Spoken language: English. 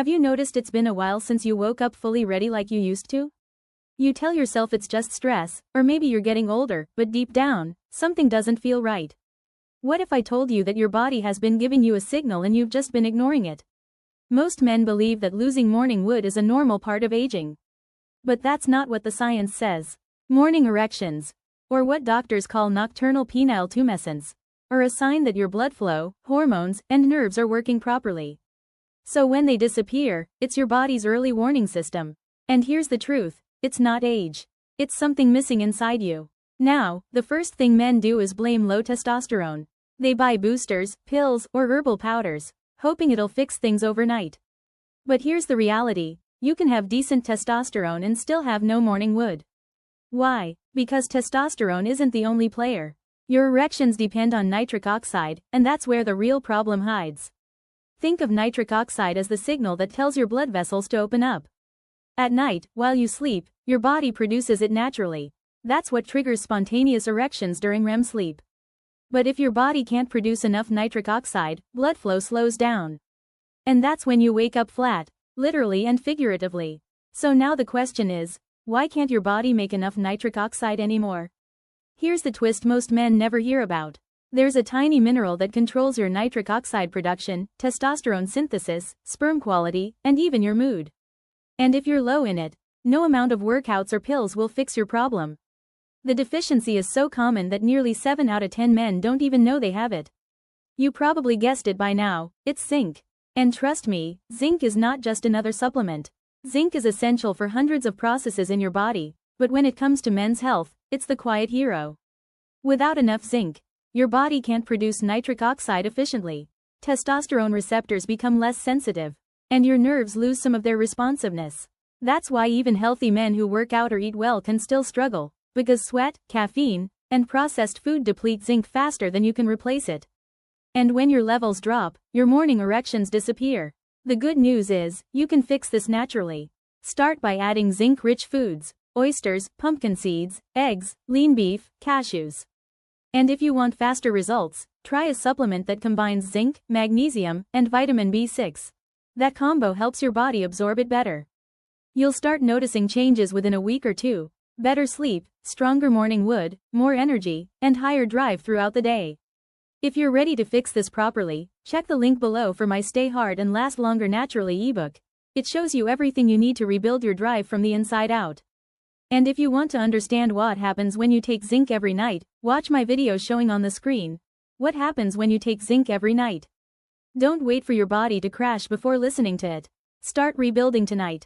Have you noticed it's been a while since you woke up fully ready like you used to? You tell yourself it's just stress, or maybe you're getting older, but deep down, something doesn't feel right. What if I told you that your body has been giving you a signal and you've just been ignoring it? Most men believe that losing morning wood is a normal part of aging. But that's not what the science says. Morning erections, or what doctors call nocturnal penile tumescence, are a sign that your blood flow, hormones, and nerves are working properly. So when they disappear, it's your body's early warning system. And here's the truth, it's not age. It's something missing inside you. Now, the first thing men do is blame low testosterone. They buy boosters, pills, or herbal powders, hoping it'll fix things overnight. But here's the reality, you can have decent testosterone and still have no morning wood. Why? Because testosterone isn't the only player. Your erections depend on nitric oxide, and that's where the real problem hides. Think of nitric oxide as the signal that tells your blood vessels to open up. At night, while you sleep, your body produces it naturally. That's what triggers spontaneous erections during REM sleep. But if your body can't produce enough nitric oxide, blood flow slows down. And that's when you wake up flat, literally and figuratively. So now the question is, why can't your body make enough nitric oxide anymore? Here's the twist most men never hear about. There's a tiny mineral that controls your nitric oxide production, testosterone synthesis, sperm quality, and even your mood. And if you're low in it, no amount of workouts or pills will fix your problem. The deficiency is so common that nearly 7 out of 10 men don't even know they have it. You probably guessed it by now, it's zinc. And trust me, zinc is not just another supplement. Zinc is essential for hundreds of processes in your body, but when it comes to men's health, it's the quiet hero. Without enough zinc, your body can't produce nitric oxide efficiently. Testosterone receptors become less sensitive, and your nerves lose some of their responsiveness. That's why even healthy men who work out or eat well can still struggle, because sweat, caffeine, and processed food deplete zinc faster than you can replace it. And when your levels drop, your morning erections disappear. The good news is, you can fix this naturally. Start by adding zinc-rich foods, oysters, pumpkin seeds, eggs, lean beef, cashews. And if you want faster results, try a supplement that combines zinc, magnesium, and vitamin B6. That combo helps your body absorb it better. You'll start noticing changes within a week or two. Better sleep, stronger morning wood, more energy, and higher drive throughout the day. If you're ready to fix this properly, check the link below for my Stay Hard and Last Longer Naturally ebook. It shows you everything you need to rebuild your drive from the inside out. And if you want to understand what happens when you take zinc every night, watch my video showing on the screen. What happens when you take zinc every night? Don't wait for your body to crash before listening to it. Start rebuilding tonight.